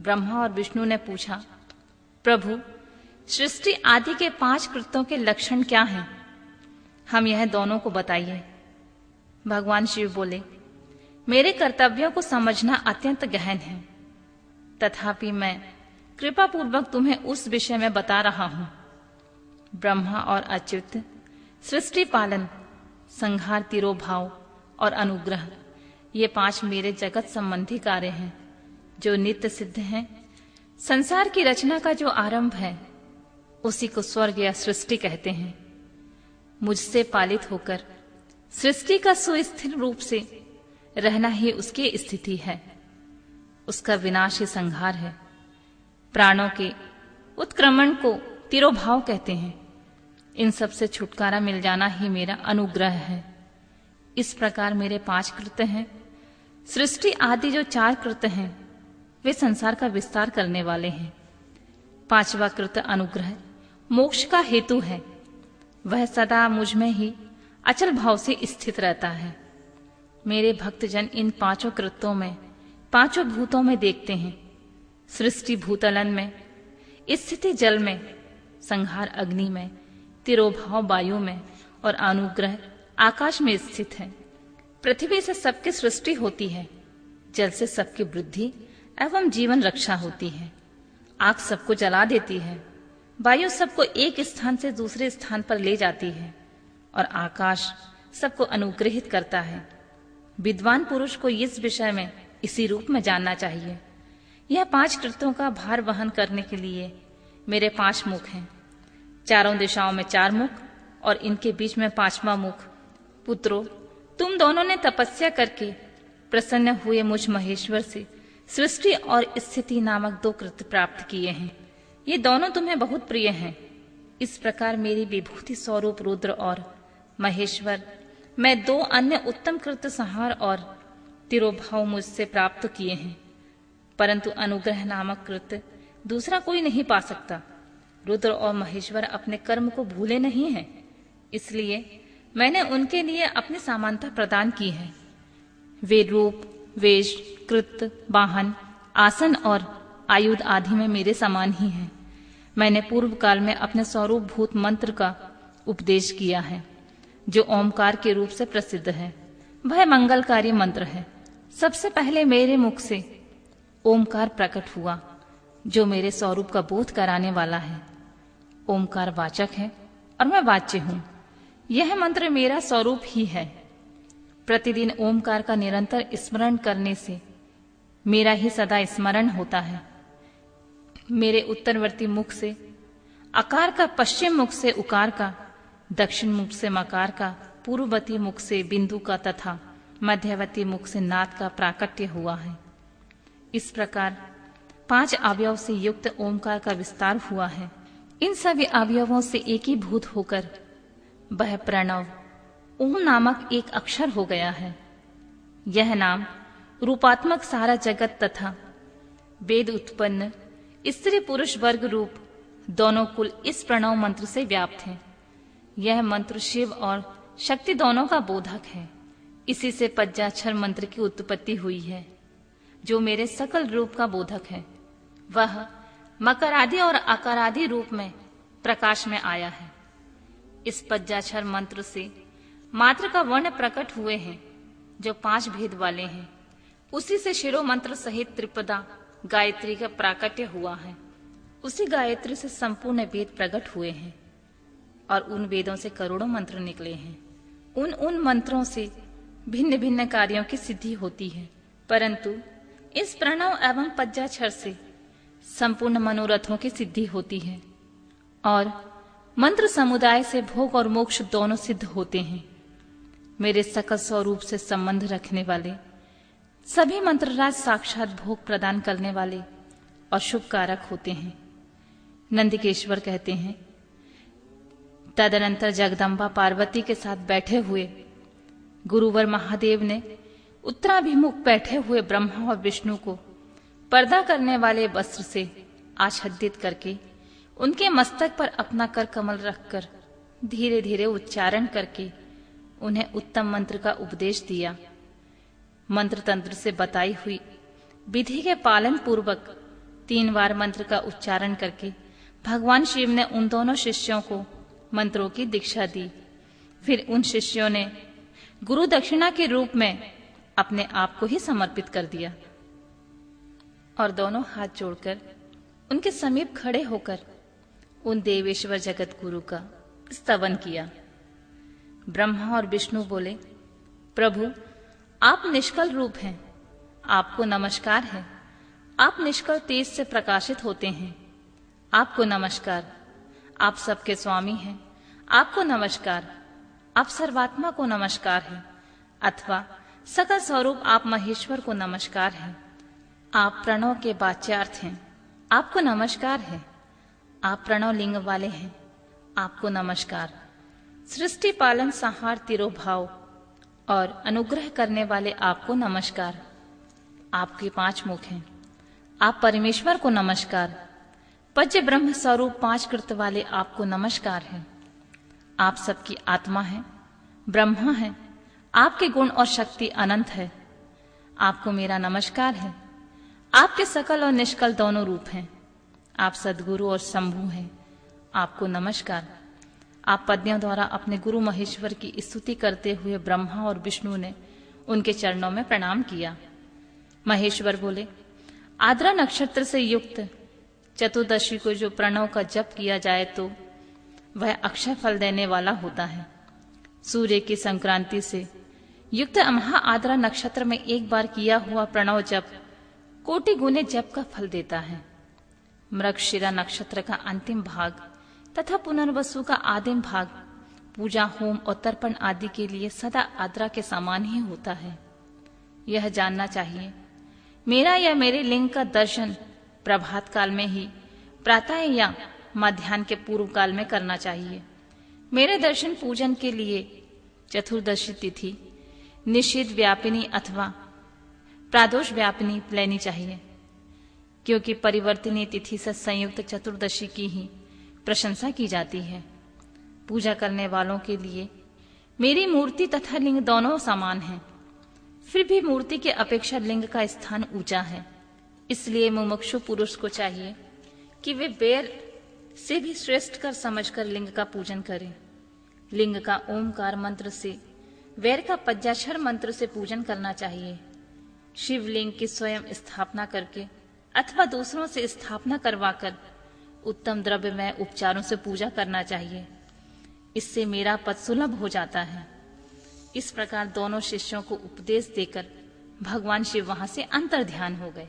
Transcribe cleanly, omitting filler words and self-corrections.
ब्रह्मा और विष्णु ने पूछा, प्रभु, सृष्टि आदि के 5 कृत्यों के लक्षण क्या हैं? हम यह दोनों को बताइए। भगवान शिव बोले, मेरे कर्तव्यों को समझना अत्यंत गहन है, तथापि मैं कृपा पूर्वक तुम्हें उस विषय में बता रहा हूं। ब्रह्मा और अच्युत सृष्टि पालन, संहार, तिरोभाव और अनुग्रह, ये 5 मेरे जगत संबंधी कार्य हैं जो नित्य सिद्ध हैं। संसार की रचना का जो आरंभ है उसी को स्वर्ग या सृष्टि कहते हैं। मुझसे पालित होकर सृष्टि का सुस्थिर रूप से रहना ही उसकी स्थिति है, उसका विनाश ही संहार है। प्राणों के उत्क्रमण को तिरोभाव कहते हैं। इन सब से छुटकारा मिल जाना ही मेरा अनुग्रह है। इस प्रकार मेरे 5 कृत्य हैं। सृष्टि आदि जो 4 कृत्य हैं वे संसार का विस्तार करने वाले हैं। 5वां कृत्य अनुग्रह मोक्ष का हेतु है। वह सदा मुझ में ही अचल भाव से स्थित रहता है। मेरे भक्तजन इन 5 कृत्यों में 5 भूतों में देखते हैं। सृष्टि भूतलन में, स्थिति जल में, संहार अग्नि में, तिरोभाव वायु में और अनुग्रह आकाश में स्थित है। पृथ्वी से सबकी सृष्टि होती है, जल से सबकी वृद्धि एवं जीवन रक्षा होती है। आग सबको जला देती है, वायु सबको एक स्थान से दूसरे स्थान पर ले जाती है और आकाश सबको अनुग्रहित करता है। विद्वान पुरुष को इस विषय में इसी रूप में जानना चाहिए। यह 5 कृत्यों का भार वहन करने के लिए मेरे 5 मुख हैं। चारों दिशाओं में 4 मुख और इनके बीच में 5वां मुख। पुत्रों, तुम दोनों ने तपस्या करके प्रसन्न हुए मुझ महेश्वर से सृष्टि और स्थिति नामक 2 कृत्य प्राप्त किए हैं। ये दोनों तुम्हें बहुत प्रिय हैं। इस प्रकार मेरी विभूति स्वरूप रुद्र और महेश्वर मैं 2 अन्य उत्तम कृत्य संहार और तिरोभाव मुझसे प्राप्त किए हैं, परंतु अनुग्रह नामक कृत्य दूसरा कोई नहीं पा सकता। रुद्र और महेश्वर अपने कर्म को भूले नहीं हैं, इसलिए मैंने उनके लिए अपनी समानता प्रदान की है। वे रूप, वेश, कृत्य, वाहन, आसन और आयुध आदि में मेरे समान ही हैं। मैंने पूर्व काल में अपने स्वरूप भूत मंत्र का उपदेश किया है, जो ओमकार के रूप से प्रसिद्ध है। वह मंगलकारी मंत्र है। सबसे पहले मेरे मुख से ओमकार प्रकट हुआ, जो मेरे स्वरूप का बोध कराने वाला है। ओमकार वाचक है और मैं वाच्य हूं। यह मंत्र मेरा स्वरूप ही है। प्रतिदिन ओमकार का निरंतर स्मरण करने से मेरा ही सदा स्मरण होता है। मेरे उत्तरवर्ती मुख से अकार का, पश्चिम मुख से उकार का, दक्षिण मुख से मकार का, पूर्ववर्ती मुख से बिंदु का तथा मध्यवर्ती मुख से नाद का प्राकट्य हुआ है। इस प्रकार 5 अवयव से युक्त ओमकार का विस्तार हुआ है। इन सभी अवयवों से एकीभूत होकर वह प्रणव ओम नामक एक अक्षर हो गया है। यह नाम रूपात्मक सारा जगत तथा वेद उत्पन्न स्त्री पुरुष वर्ग रूप दोनों कुल इस प्रणव मंत्र से व्याप्त है। यह मंत्र शिव और शक्ति दोनों का बोधक है। इसी से पंचाक्षर मंत्र की उत्पत्ति हुई है, जो मेरे सकल रूप का बोधक है। वह मकरादि और अकारादि रूप में प्रकाश में आया है। इस पंचाक्षर मंत्र से मात्र का वर्ण प्रकट हुए हैं, जो 5 भेद वाले हैं। उसी से शिरो मंत्र सहित त्रिपदा गायत्री का प्राकट्य हुआ है। उसी गायत्री से संपूर्ण वेद प्रकट हुए हैं और उन वेदों से करोड़ों मंत्र निकले हैं। उन मंत्रों से भिन्न भिन्न कार्यों की सिद्धि होती है, परंतु इस प्रणव एवं पंचाक्षर से संपूर्ण मनोरथों की सिद्धि होती है और मंत्र समुदाय से भोग और मोक्ष दोनों सिद्ध होते हैं। मेरे सकल स्वरूप से संबंध रखने वाले सभी मंत्रराज साक्षात भोग प्रदान करने वाले और शुभ कारक होते हैं। नंदिकेश्वर कहते हैं, तदनंतर जगदम्बा पार्वती के साथ बैठे हुए गुरुवर महादेव ने उत्तराभिमुख बैठे हुए ब्रह्मा और विष्णु को पर्दा करने वाले वस्त्र से आच्छादित करके उनके मस्तक पर अपना कर कमल रखकर धीरे धीरे उच्चारण करके उन्हें उत्तम मंत्र का उपदेश दिया। मंत्र तंत्र से बताई हुई विधि के पालन पूर्वक 3 बार मंत्र का उच्चारण करके भगवान शिव ने उन दोनों शिष्यों को मंत्रों की दीक्षा दी। फिर उन शिष्यों ने गुरु दक्षिणा के रूप में अपने आप को ही समर्पित कर दिया और दोनों हाथ जोड़कर उनके समीप खड़े होकर उन देवेश्वर जगत गुरु का स्तवन किया। ब्रह्मा और विष्णु बोले, प्रभु आप निष्कल रूप हैं, आपको नमस्कार है। आप निष्कल तेज से प्रकाशित होते हैं, आपको नमस्कार। आप सबके स्वामी हैं, आपको नमस्कार। आप सर्वात्मा को नमस्कार है, अथवा सकल स्वरूप आप महेश्वर को नमस्कार है। आप प्रणव के वाच्यार्थ हैं, आपको नमस्कार है। आप प्रणव लिंग वाले हैं, आपको नमस्कार। सृष्टि पालन संहार तिरोभाव और अनुग्रह करने वाले आपको नमस्कार। आपके 5 मुख हैं, आप परमेश्वर को नमस्कार। पज्य ब्रह्म स्वरूप 5 कृत वाले आपको नमस्कार है। आप सबकी आत्मा है, ब्रह्मा है। आपके गुण और शक्ति अनंत है, आपको मेरा नमस्कार है। आपके सकल और निष्कल दोनों रूप हैं। आप सद्गुरु और शंभु हैं, आपको नमस्कार। आप पद्यों द्वारा अपने गुरु महेश्वर की स्तुति करते हुए ब्रह्मा और विष्णु ने उनके चरणों में प्रणाम किया। महेश्वर बोले, आद्रा नक्षत्र से युक्त चतुर्दशी को जो प्रणव का जप किया जाए तो वह अक्षय फल देने वाला होता है। सूर्य की संक्रांति से युक्त महा आद्रा नक्षत्र में एक बार किया हुआ प्रणव जप कोटि गुने जप का फल देता है। मृगशिरा नक्षत्र का अंतिम भाग तथा पुनर्वसु का आदिम भाग पूजा, होम और तर्पण आदि के लिए सदा आद्रा के समान ही होता है। यह जानना चाहिए, मेरा या मेरे लिंग का दर्शन प्रभात काल में ही, प्रातः या मध्याह्न के पूर्व काल में करना चाहिए। मेरे दर्शन पूजन के लिए चतुर्दशी तिथि निषिद्ध व्यापिनी अथवा प्रादोष व्यापिनी लेनी चाहिए, क्योंकि परिवर्तनीय तिथि से संयुक्त चतुर्दशी की ही प्रशंसा की जाती है। पूजा करने वालों के लिए मेरी मूर्ति तथा लिंग दोनों समान हैं। फिर भी मूर्ति के अपेक्षा लिंग का स्थान ऊंचा है। इसलिए मुमुक्षु पुरुष को चाहिए कि वे बेर से भी श्रेष्ठ कर समझकर लिंग का पूजन करें। लिंग का ओमकार मंत्र से, वैर का पज्जाक्षर मंत्र से पूजन करना चाहिए। शिवलिंग की स्वयं स्थापना करके अथवा दूसरों से स्थापना करवाकर उत्तम द्रव्यमय उपचारों से पूजा करना चाहिए। इससे मेरा पद सुलभ हो जाता है। इस प्रकार दोनों शिष्यों को उपदेश देकर भगवान शिव वहां से अंतर्ध्यान हो गए।